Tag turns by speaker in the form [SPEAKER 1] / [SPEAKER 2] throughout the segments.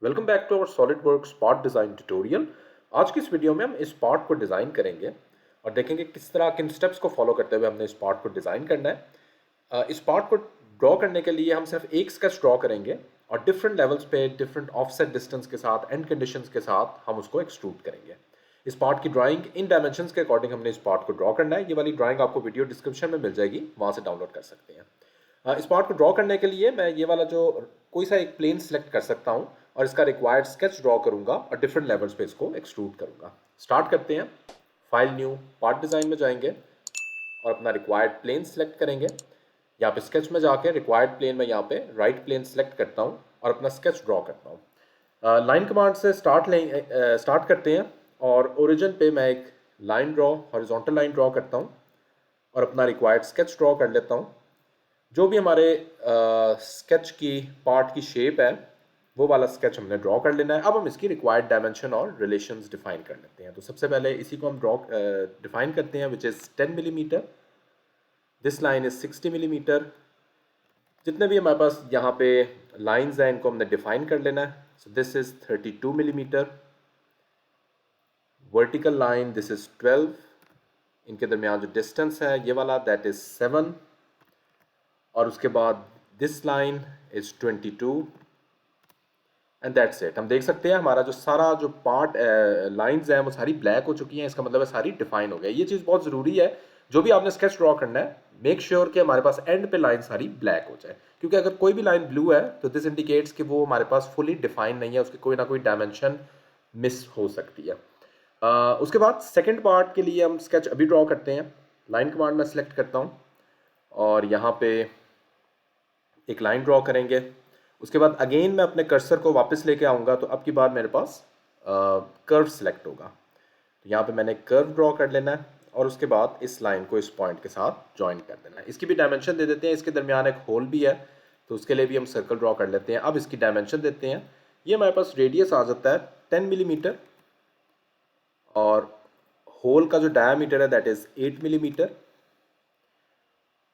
[SPEAKER 1] Welcome back to our SolidWorks part design tutorial. आज की इस वीडियो में हम इस पार्ट को डिज़ाइन करेंगे और देखेंगे किस तरह किन स्टेप्स को फॉलो करते हुए हमने इस पार्ट को डिज़ाइन करना है। इस पार्ट को ड्रॉ करने के लिए हम सिर्फ एक स्केच ड्रॉ करेंगे और डिफरेंट लेवल्स पे डिफरेंट ऑफसेट डिस्टेंस के साथ एंड कंडीशंस के साथ हम उसको एक्सट्रूड करेंगे। इस पार्ट की ड्राइंग इन डायमेंशंस के अकॉर्डिंग हमने इस पार्ट को ड्रॉ करना है। ये वाली ड्राइंग आपको वीडियो डिस्क्रिप्शन में मिल जाएगी, वहाँ से डाउनलोड कर सकते हैं। इस पार्ट को ड्रॉ करने के लिए मैं ये वाला जो कोई सा एक प्लेन सेलेक्ट कर सकता हूँ और इसका रिक्वायर्ड स्केच ड्रॉ करूंगा और डिफरेंट लेवल्स पे इसको एक्सट्रूड करूंगा। स्टार्ट करते हैं। फाइल न्यू पार्ट डिज़ाइन में जाएंगे और अपना रिक्वायर्ड प्लेन सेलेक्ट करेंगे। यहाँ पे स्केच में जाके रिक्वायर्ड प्लेन में यहाँ पे राइट प्लेन सेलेक्ट करता हूँ और अपना स्केच ड्रॉ करता हूँ। लाइन कमांड से स्टार्ट करते हैं और ओरिजिन पे मैं एक line draw horizontal line draw करता हूँ और अपना रिक्वायर्ड स्केच ड्रॉ कर लेता हूँ। जो भी हमारे स्केच की पार्ट की शेप है वो वाला स्केच हमने ड्रॉ कर लेना है। अब हम इसकी रिक्वायर्ड डायमेंशन और रिलेशंस डिफाइन कर लेते हैं। तो सबसे पहले इसी को हम डिफाइन करते हैं, which is 10 millimetre. This line is 60 millimetre. जितने भी हमारे पास यहाँ पे लाइंस हैं इनको हमने डिफाइन कर लेना है। So this is 32 millimetre. Vertical line this is 12। इनके दरमियान जो डिस्टेंस है ये वाला दैट इज 7। और उसके बाद this line is 22 and that's it. हम देख सकते हैं हमारा जो सारा जो पार्ट लाइंस हैं वो सारी ब्लैक हो चुकी हैं। इसका मतलब है सारी डिफाइन हो गई। ये चीज़ बहुत ज़रूरी है, जो भी आपने स्केच ड्रॉ करना है मेक श्योर कि हमारे पास एंड पे लाइन सारी ब्लैक हो जाए, क्योंकि अगर कोई भी लाइन ब्लू है तो दिस इंडिकेट्स कि वो हमारे पास फुली डिफाइन नहीं है, उसकी कोई ना कोई डायमेंशन मिस हो सकती है। उसके बाद सेकेंड पार्ट के लिए हम स्केच अभी ड्रॉ करते हैं। लाइन कमांड में सेलेक्ट करता हूँ और यहाँ पे एक लाइन ड्रॉ करेंगे। उसके बाद अगेन मैं अपने कर्सर को वापस लेके आऊँगा तो अब की बार मेरे पास कर्व सेलेक्ट होगा। तो यहाँ पे मैंने कर्व ड्रॉ कर लेना है और उसके बाद इस लाइन को इस पॉइंट के साथ ज्वाइन कर देना है। इसकी भी डायमेंशन दे देते हैं। इसके दरमियान एक होल भी है तो उसके लिए भी हम सर्कल ड्रॉ कर लेते हैं। अब इसकी डायमेंशन देते हैं। ये हमारे पास रेडियस आ जाता है 10 मिलीमीटर और होल का जो डायमीटर है दैट इज़ 8 मिलीमीटर।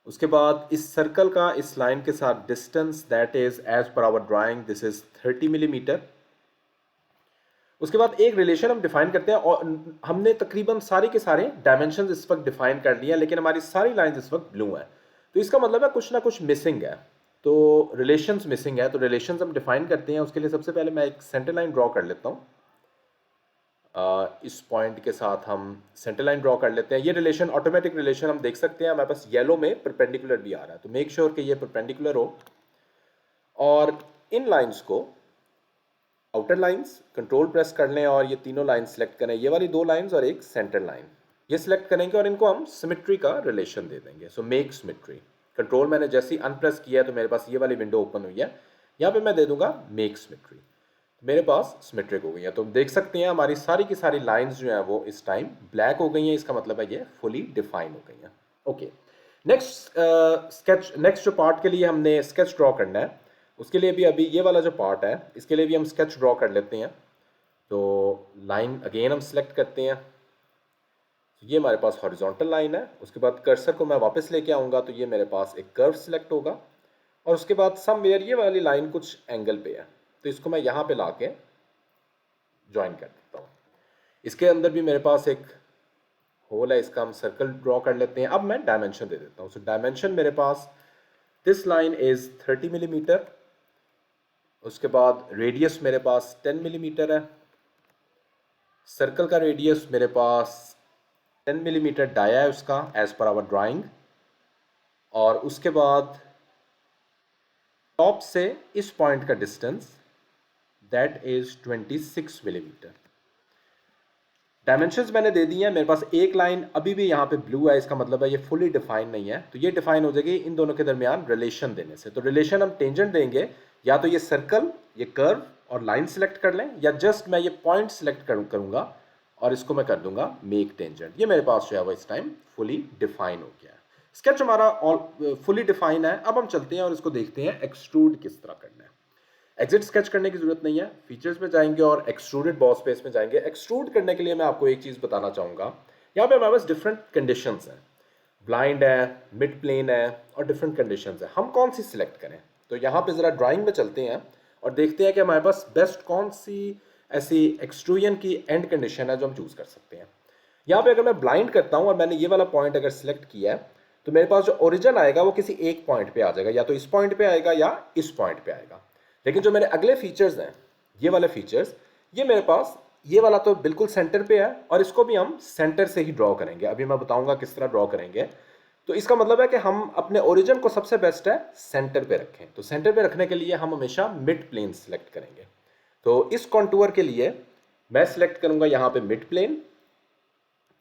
[SPEAKER 1] उसके बाद इस सर्कल का इस लाइन के साथ डिस्टेंस दैट इज एज पर our drawing this is 30 millimetre. उसके बाद एक रिलेशन हम डिफाइन करते हैं और हमने तकरीबन सारे के सारे डायमेंशंस इस वक्त डिफाइन कर लिए हैं, लेकिन हमारी सारी लाइंस इस वक्त ब्लू हैं। तो इसका मतलब है कुछ ना कुछ मिसिंग है, तो रिलेशंस मिसिंग है। तो रिलेशंस हम डिफाइन करते हैं। उसके लिए सबसे पहले मैं एक सेंटर लाइन ड्रॉ कर लेता हूँ। इस पॉइंट के साथ हम सेंटर लाइन ड्रॉ कर लेते हैं। ये रिलेशन ऑटोमेटिक रिलेशन हम देख सकते हैं हमारे पास येलो में परपेंडिकुलर भी आ रहा है, तो मेक श्योर कि ये परपेंडिकुलर हो। और इन लाइंस को आउटर लाइंस कंट्रोल प्रेस कर लें और ये तीनों लाइन सेलेक्ट करें, ये वाली दो लाइंस और एक सेंटर लाइन, ये सिलेक्ट करेंगे और इनको हम सिमेट्री का रिलेशन दे देंगे। So make symmetry. कंट्रोल मैंने जैसे ही अनप्रेस किया तो मेरे पास ये वाली विंडो ओपन हुई है। यहाँ पे मैं दे दूंगा मेक सिमेट्री। मेरे पास सिमेट्रिक हो गई है। तो देख सकते हैं हमारी सारी की सारी लाइंस जो हैं वो इस टाइम ब्लैक हो गई हैं। इसका मतलब है ये फुली डिफाइन हो गई हैं। ओके, नेक्स्ट जो पार्ट के लिए हमने स्केच ड्रॉ करना है उसके लिए भी अभी ये वाला जो पार्ट है इसके लिए भी हम स्केच ड्रॉ कर लेते हैं। तो लाइन अगेन हम सेलेक्ट करते हैं। ये हमारे पास हॉरिजॉन्टल लाइन है। उसके बाद कर्सर को मैं वापस लेके आऊँगा तो ये मेरे पास एक कर्व सेलेक्ट होगा और उसके बाद समवेयर ये वाली लाइन कुछ एंगल पे है तो इसको मैं यहाँ पे लाके ज्वाइन कर देता हूँ। इसके अंदर भी मेरे पास एक होल है, इसका हम सर्कल ड्रॉ कर लेते हैं। अब मैं डायमेंशन दे देता हूँ। सो डायमेंशन मेरे पास दिस लाइन इज 30 मिलीमीटर। उसके बाद रेडियस मेरे पास 10 मिलीमीटर है। सर्कल का रेडियस मेरे पास 10 मिलीमीटर डाया है उसका एज पर आवर ड्राइंग। और उसके बाद टॉप से इस पॉइंट का distance that is 26 millimetre. Dimensions मैंने दे दिए हैं। मेरे पास एक लाइन अभी भी यहाँ पे ब्लू है, इसका मतलब है ये फुली डिफाइन नहीं है। तो ये डिफाइन हो जाएगी इन दोनों के दरमियान रिलेशन देने से। तो रिलेशन हम टेंजेंट देंगे, या तो ये सर्कल, ये कर्व और लाइन सेलेक्ट कर लें, या जस्ट मैं ये पॉइंट सेलेक्ट करूँगा और इसको मैं कर दूंगा मेक टेंजेंट। ये मेरे पास जो है वो इस टाइम फुली डिफाइन हो गया है। स्केच हमारा ऑल फुली डिफाइन है। अब हम चलते हैं और इसको देखते हैं एक्सट्रूड किस तरह करना है। एग्जिट स्केच करने की जरूरत नहीं है, फीचर्स में जाएंगे और एक्सट्रूडेड बॉस स्पेस में जाएंगे। एक्सट्रूड करने के लिए मैं आपको एक चीज़ बताना चाहूँगा। यहाँ पे हमारे पास डिफरेंट कंडीशंस हैं, ब्लाइंड है, मिड प्लेन है और डिफरेंट कंडीशंस है। हम कौन सी सिलेक्ट करें? तो यहाँ पे ज़रा ड्राइंग में चलते हैं और देखते हैं कि हमारे पास बेस्ट कौन सी ऐसी एक्सट्रूजन की एंड कंडीशन है जो हम चूज़ कर सकते हैं। यहाँ पे अगर मैं ब्लाइंड करता हूँ और मैंने ये वाला पॉइंट अगर सिलेक्ट किया है तो मेरे पास जो ओरिजिन आएगा वो किसी एक पॉइंट पे आ जाएगा, या तो इस पॉइंट पे आएगा या इस पॉइंट पे आएगा। लेकिन जो मेरे अगले फीचर्स हैं, ये वाले फीचर्स, ये मेरे पास ये वाला तो बिल्कुल सेंटर पे है और इसको भी हम सेंटर से ही ड्रॉ करेंगे। अभी मैं बताऊंगा किस तरह ड्रॉ करेंगे। तो इसका मतलब है कि हम अपने ओरिजिन को सबसे बेस्ट है सेंटर पे रखें। तो सेंटर पे रखने के लिए हम हमेशा मिड प्लेन सेलेक्ट करेंगे। तो इस कॉन्टूर के लिए मैं सिलेक्ट करूंगा यहाँ पे मिड प्लेन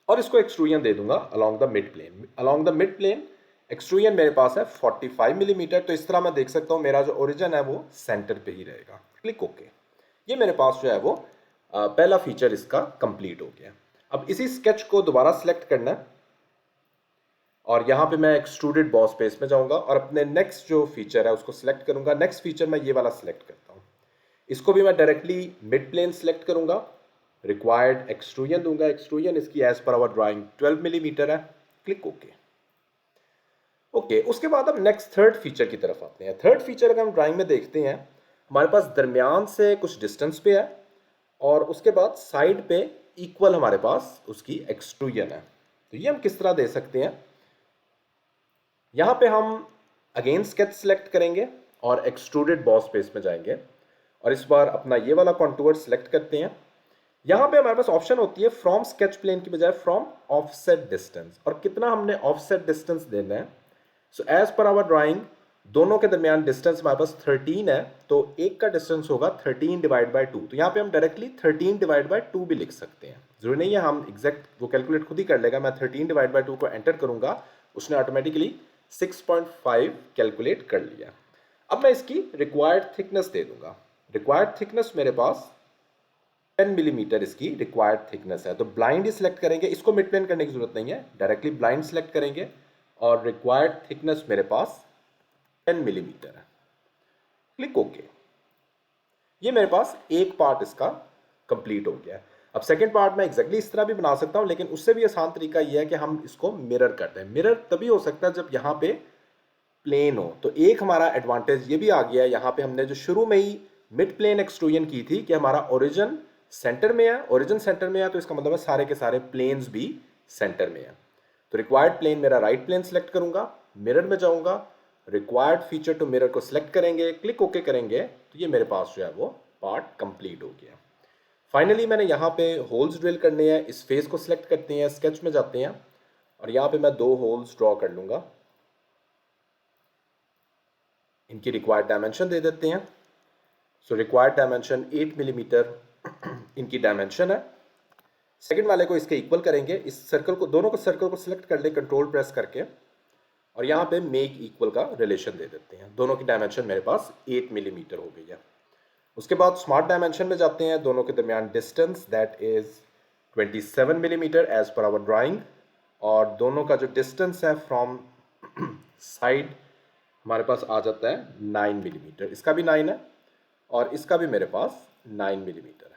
[SPEAKER 1] और इसको एक्सट्रूजन दे दूंगा along the mid plane. Along the mid plane extrusion मेरे पास है 45 मिलीमीटर। तो इस तरह मैं देख सकता हूँ मेरा जो ओरिजिन है वो सेंटर पे ही रहेगा। Click okay. ये मेरे पास जो है वो पहला फीचर इसका कंप्लीट हो गया। अब इसी स्केच को दोबारा सिलेक्ट करना है और यहाँ पे मैं एक्सट्रूडेड बॉस स्पेस में जाऊंगा और अपने नेक्स्ट जो फीचर है उसको सिलेक्ट करूंगा। नेक्स्ट फीचर मैं ये वाला सिलेक्ट करता हूँ। इसको भी मैं डायरेक्टली मिड प्लेन सिलेक्ट करूंगा, रिक्वायर्ड एक्सट्रूजन दूंगा। एक्सट्रूजन इसकी एज पर आवर ड्राइंग 12 मिलीमीटर है। Click okay. ओके, उसके बाद अब नेक्स्ट थर्ड फीचर की तरफ आते हैं। थर्ड फीचर अगर हम ड्राइंग में देखते हैं, हमारे पास दरमियान से कुछ डिस्टेंस पे है और उसके बाद साइड पे इक्वल हमारे पास उसकी एक्सट्रूजन है। तो ये हम किस तरह दे सकते हैं, यहाँ पे हम अगेन स्केच सिलेक्ट करेंगे और एक्सट्रूडेड बॉस स्पेस में जाएंगे और इस बार अपना ये वाला कॉन्टूर सिलेक्ट करते हैं। यहाँ पे हमारे पास ऑप्शन होती है फ्रॉम स्केच प्लेन की बजाय फ्रॉम ऑफसेट डिस्टेंस, और कितना हमने ऑफसेट डिस्टेंस देना है। सो एज पर आवर ड्राइंग दोनों के दरमियान डिस्टेंस हमारे पास 13 है, तो एक का डिस्टेंस होगा 13 डिवाइड बाई 2। तो यहाँ पे हम डायरेक्टली 13 डिवाइड बाई 2 भी लिख सकते हैं, जरूरी नहीं है हम एग्जैक्ट, वो कैलकुलेट खुद ही कर लेगा। मैं 13 डिवाइड बाई 2 को एंटर करूंगा, उसने ऑटोमेटिकली 6.5 कैलकुलेट कर लिया। अब मैं इसकी रिक्वायर्ड थिकनेस दे दूंगा। रिक्वायर्ड थिकनेस मेरे पास 10 मिलीमीटर इसकी रिक्वायर्ड थिकनेस है। तो ब्लाइंड ही सिलेक्ट करेंगे, इसको मिड प्लेन करने की जरूरत नहीं है, डायरेक्टली ब्लाइंड सिलेक्ट करेंगे और रिक्वायर्ड थिकनेस मेरे पास 10 मिलीमीटर है। Click okay. ये मेरे पास एक पार्ट इसका कंप्लीट हो गया है। अब सेकंड पार्ट मैं एग्जैक्टली इस तरह भी बना सकता हूं, लेकिन उससे भी आसान तरीका यह है कि हम इसको मिरर करते हैं। मिरर तभी हो सकता है जब यहाँ पे प्लेन हो। तो एक हमारा एडवांटेज ये भी आ गया है, यहाँ पे हमने जो शुरू में ही मिड प्लेन एक्सट्रूजन की थी कि हमारा ओरिजिन सेंटर में है। ओरिजिन सेंटर में है तो इसका मतलब है सारे के सारे प्लेन्स भी सेंटर में है। तो रिक्वायर्ड प्लेन मेरा राइट प्लेन सेलेक्ट करूंगा, मिरर में जाऊंगा, रिक्वायर्ड फीचर टू मिरर को सिलेक्ट करेंगे, क्लिक ओके करेंगे, तो ये मेरे पास जो है वो पार्ट कंप्लीट हो गया। फाइनली मैंने यहाँ पे होल्स ड्रिल करने हैं। इस फेस को सिलेक्ट करते हैं, स्केच में जाते हैं और यहाँ पे मैं 2 होल्स ड्रॉ कर लूंगा। इनकी रिक्वायर्ड डायमेंशन दे देते हैं। सो रिक्वायर्ड डायमेंशन 8 मिलीमीटर इनकी डायमेंशन है। सेकंड वाले को इसके इक्वल करेंगे। इस सर्कल को, दोनों को सर्कल को सिलेक्ट कर ले कंट्रोल प्रेस करके और यहाँ पे मेक इक्वल का रिलेशन दे देते हैं। दोनों की डायमेंशन मेरे पास 8 मिलीमीटर हो गई है। उसके बाद स्मार्ट डायमेंशन में जाते हैं। दोनों के दरमियान distance that is 27 millimetre as पर आवर ड्राइंग, और दोनों का जो डिस्टेंस है फ्रॉम साइड हमारे पास आ जाता है 9 मिलीमीटर। इसका भी 9 है और इसका भी मेरे पास 9 मिलीमीटर है।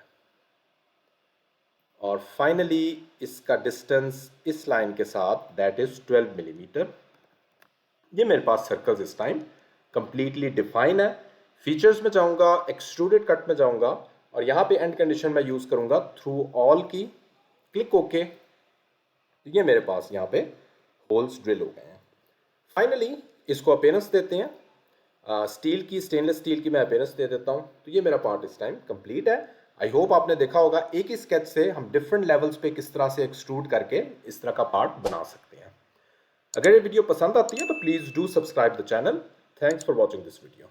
[SPEAKER 1] और फाइनली इसका डिस्टेंस इस लाइन के साथ दैट इज 12 मिलीमीटर। ये मेरे पास सर्कल्स इस टाइम कंप्लीटली डिफाइन है। फीचर्स में जाऊंगा, एक्सट्रूडेड कट में जाऊंगा और यहाँ पे एंड कंडीशन में यूज करूंगा थ्रू ऑल की, क्लिक ओके। तो ये मेरे पास यहाँ पे होल्स ड्रिल हो गए हैं। फाइनली इसको अपीयरेंस देते हैं। स्टील की, स्टेनलेस स्टील की मैं अपीयरेंस दे देता हूँ। तो ये मेरा पार्ट इस टाइम कंप्लीट है। आई होप आपने देखा होगा एक ही स्केच से हम डिफरेंट लेवल्स पे किस तरह से एक्सट्रूड करके इस तरह का पार्ट बना सकते हैं। अगर ये वीडियो पसंद आती है तो please do subscribe the channel. Thanks for watching this video.